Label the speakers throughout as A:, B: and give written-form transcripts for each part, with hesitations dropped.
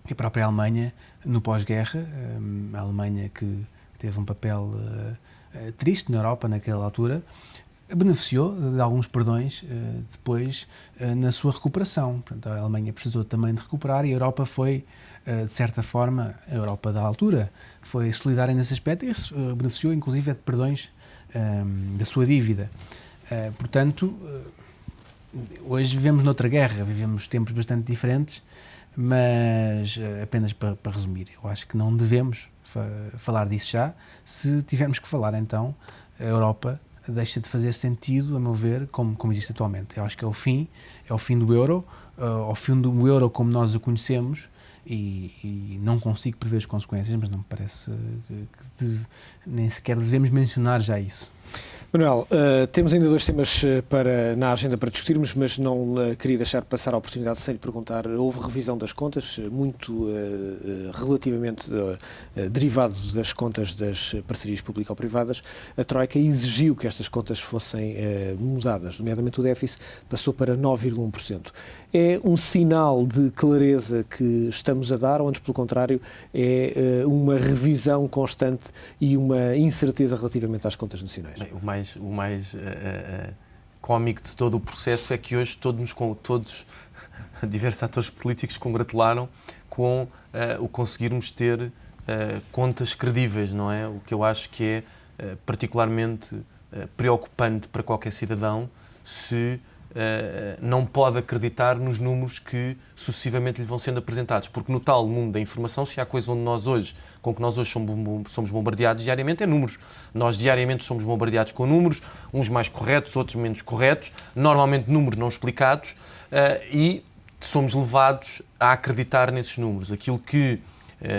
A: e a própria Alemanha, no pós-guerra, a Alemanha que teve um papel triste na Europa naquela altura, beneficiou de alguns perdões depois na sua recuperação. Portanto, a Alemanha precisou também de recuperar e a Europa foi, de certa forma, a Europa da altura, foi solidária nesse aspecto e beneficiou inclusive de perdões da sua dívida. Portanto, hoje vivemos noutra guerra, vivemos tempos bastante diferentes, mas apenas para resumir, eu acho que não devemos falar disso já. Se tivermos que falar, então, a Europa deixa de fazer sentido, a meu ver, como existe atualmente. Eu acho que é o fim do euro, ao fim do euro como nós o conhecemos, e não consigo prever as consequências, mas não me parece que nem sequer devemos mencionar já isso.
B: Manuel, temos ainda 2 temas na agenda para discutirmos, mas não queria deixar passar a oportunidade sem lhe perguntar. Houve revisão das contas, muito relativamente derivado das contas das parcerias público-privadas. A Troika exigiu que estas contas fossem mudadas, nomeadamente o déficit passou para 9,1%. É um sinal de clareza que estamos a dar, ou antes, pelo contrário, é uma revisão constante e uma incerteza relativamente às contas nacionais?
C: Bem, o mais cómico de todo o processo é que hoje todos diversos atores políticos congratularam com o conseguirmos ter contas credíveis, não é? O que eu acho que é particularmente preocupante para qualquer cidadão se não pode acreditar nos números que sucessivamente lhe vão sendo apresentados, porque no tal mundo da informação, se há coisa com que nós hoje somos bombardeados diariamente, é números. Nós diariamente somos bombardeados com números, uns mais corretos, outros menos corretos, normalmente números não explicados, e somos levados a acreditar nesses números. Aquilo que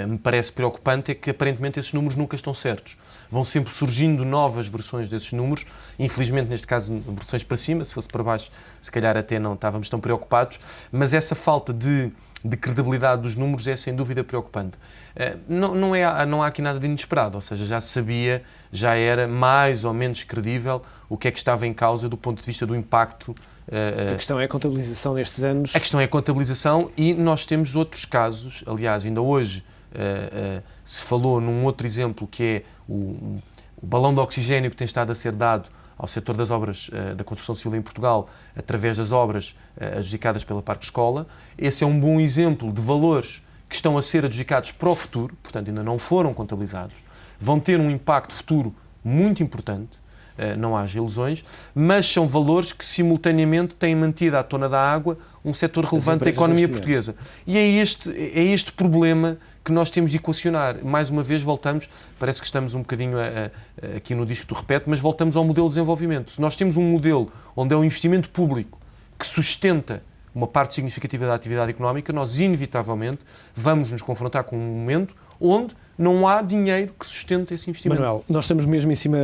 C: me parece preocupante é que aparentemente esses números nunca estão certos. Vão sempre surgindo novas versões desses números, infelizmente neste caso versões para cima, se fosse para baixo se calhar até não estávamos tão preocupados, mas essa falta de credibilidade dos números é sem dúvida preocupante. Não há aqui nada de inesperado, ou seja, já se sabia, já era mais ou menos credível o que é que estava em causa do ponto de vista do impacto.
B: A questão é a contabilização nestes anos.
C: A questão é a contabilização e nós temos outros casos, aliás, ainda hoje se falou num outro exemplo que é o balão de oxigênio que tem estado a ser dado ao setor das obras da construção civil em Portugal através das obras adjudicadas pela Parque Escola. Esse é um bom exemplo de valores que estão a ser adjudicados para o futuro, portanto ainda não foram contabilizados, vão ter um impacto futuro muito importante, não haja ilusões, mas são valores que simultaneamente têm mantido à tona da água um setor relevante da economia portuguesa. E é este problema que nós temos de equacionar. Mais uma vez voltamos, parece que estamos um bocadinho aqui no disco do repete, mas voltamos ao modelo de desenvolvimento. Se nós temos um modelo onde é um investimento público que sustenta uma parte significativa da atividade económica, nós inevitavelmente vamos nos confrontar com um momento onde não há dinheiro que sustente esse investimento.
B: Manuel, nós estamos mesmo em cima,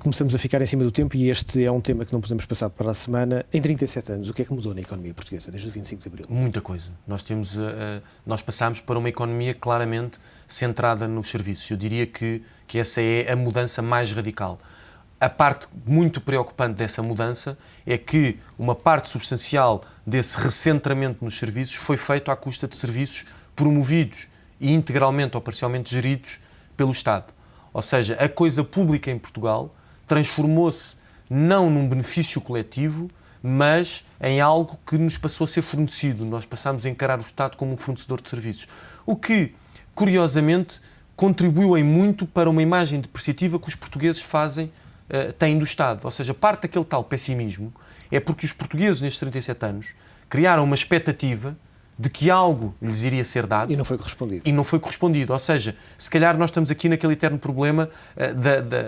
B: começamos a ficar em cima do tempo e este é um tema que não podemos passar para a semana. Em 37 anos, o que é que mudou na economia portuguesa desde o 25 de Abril?
C: Muita coisa. Nós passámos para uma economia claramente centrada nos serviços. Eu diria que essa é a mudança mais radical. A parte muito preocupante dessa mudança é que uma parte substancial desse recentramento nos serviços foi feito à custa de serviços promovidos e integralmente ou parcialmente geridos pelo Estado. Ou seja, a coisa pública em Portugal transformou-se não num benefício coletivo, mas em algo que nos passou a ser fornecido. Nós passámos a encarar o Estado como um fornecedor de serviços. O que, curiosamente, contribuiu em muito para uma imagem depreciativa que os portugueses têm do Estado. Ou seja, parte daquele tal pessimismo é porque os portugueses, nestes 37 anos, criaram uma expectativa de que algo lhes iria ser dado.
B: E não foi correspondido.
C: E não foi correspondido. Ou seja, se calhar nós estamos aqui naquele eterno problema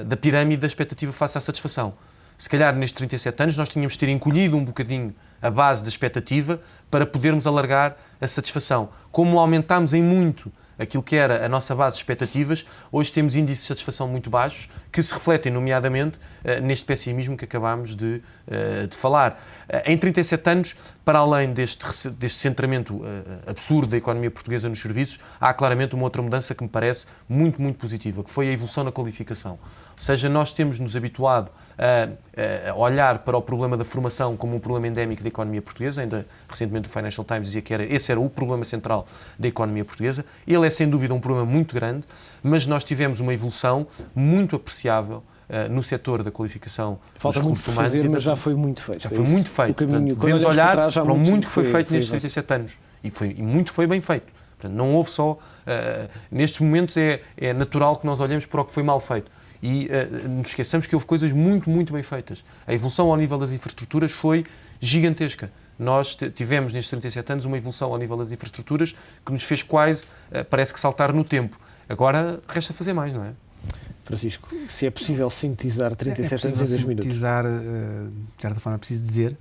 C: da pirâmide da expectativa face à satisfação. Se calhar nestes 37 anos nós tínhamos de ter encolhido um bocadinho a base da expectativa para podermos alargar a satisfação. Como aumentámos em muito aquilo que era a nossa base de expectativas, hoje temos índices de satisfação muito baixos, que se refletem, nomeadamente, neste pessimismo que acabámos de falar. Em 37 anos, para além deste centramento absurdo da economia portuguesa nos serviços, há claramente uma outra mudança que me parece muito, muito positiva, que foi a evolução na qualificação. Ou seja, nós temos-nos habituado a olhar para o problema da formação como um problema endémico da economia portuguesa. Ainda recentemente o Financial Times dizia que esse era o problema central da economia portuguesa. Ele é sem dúvida um problema muito grande, mas nós tivemos uma evolução muito apreciável no setor da qualificação dos recursos humanos.
B: Fazer, mas já foi muito feito.
C: Já foi muito feito. Portanto, devemos olhar para o muito que foi feito nestes 37 anos. E muito foi bem feito. Portanto, não houve só... nestes momentos é natural que nós olhemos para o que foi mal feito. E nos esqueçamos que houve coisas muito, muito bem feitas. A evolução ao nível das infraestruturas foi gigantesca. Nós tivemos nestes 37 anos uma evolução ao nível das infraestruturas que nos fez quase, parece que saltar no tempo. Agora resta fazer mais, não é?
B: Francisco, se é possível sintetizar 37 anos em 2 minutos.
A: Sintetizar, de certa forma, é preciso dizer,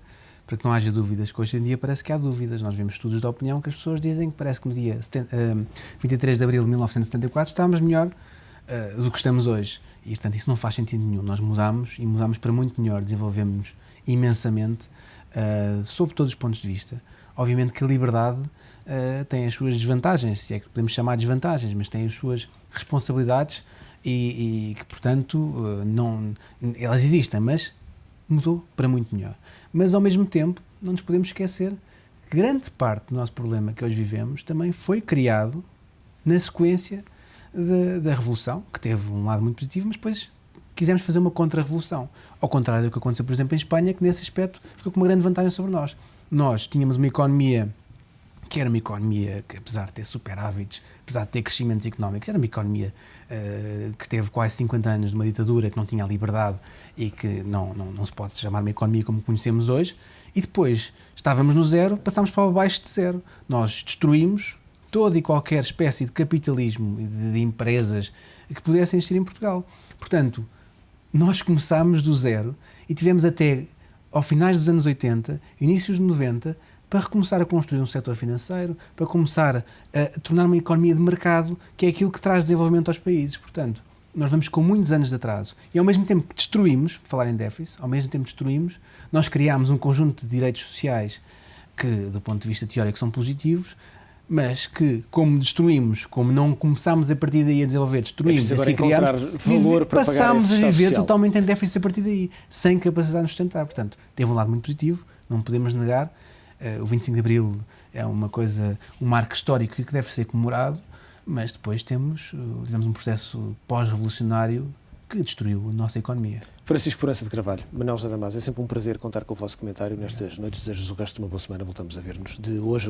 A: para que não haja dúvidas, que hoje em dia parece que há dúvidas. Nós vemos estudos de opinião que as pessoas dizem que parece que no dia 23 de abril de 1974 estávamos melhor do que estamos hoje. E, portanto, isso não faz sentido nenhum. Nós mudamos e mudamos para muito melhor, desenvolvemos imensamente, sob todos os pontos de vista. Obviamente que a liberdade tem as suas desvantagens, se é que podemos chamar de desvantagens, mas tem as suas responsabilidades e que, portanto, elas existem, mas mudou para muito melhor. Mas, ao mesmo tempo, não nos podemos esquecer que grande parte do nosso problema que hoje vivemos também foi criado na sequência da Revolução, que teve um lado muito positivo, mas depois quisemos fazer uma contra-revolução. Ao contrário do que aconteceu, por exemplo, em Espanha, que nesse aspecto ficou com uma grande vantagem sobre nós. Nós tínhamos uma economia que era uma economia que, apesar de ter superávites, apesar de ter crescimentos económicos, era uma economia que teve quase 50 anos de uma ditadura, que não tinha liberdade e que não se pode chamar uma economia como conhecemos hoje. E depois estávamos no zero, passámos para abaixo de zero. Nós destruímos toda e qualquer espécie de capitalismo e de empresas que pudessem existir em Portugal. Portanto, nós começámos do zero e tivemos até ao finais dos anos 80, inícios de 90, para recomeçar a construir um setor financeiro, para começar a tornar uma economia de mercado, que é aquilo que traz desenvolvimento aos países. Portanto, nós vamos com muitos anos de atraso. E ao mesmo tempo que destruímos, por falar em déficit, ao mesmo tempo que destruímos, nós criámos um conjunto de direitos sociais que, do ponto de vista teórico, são positivos, mas que, como destruímos, como não começámos a partir daí a desenvolver, destruímos e criámos, passámos a viver totalmente em déficit a partir daí, sem capacidade de sustentar. Portanto, teve um lado muito positivo, não podemos negar. O 25 de Abril é uma coisa, um marco histórico que deve ser comemorado, mas depois tivemos um processo pós-revolucionário que destruiu a nossa economia.
B: Francisco Proença de Carvalho, Manuel José Damasio, é sempre um prazer contar com o vosso comentário nestas noites. Desejo-vos o resto de uma boa semana. Voltamos a ver-nos de hoje.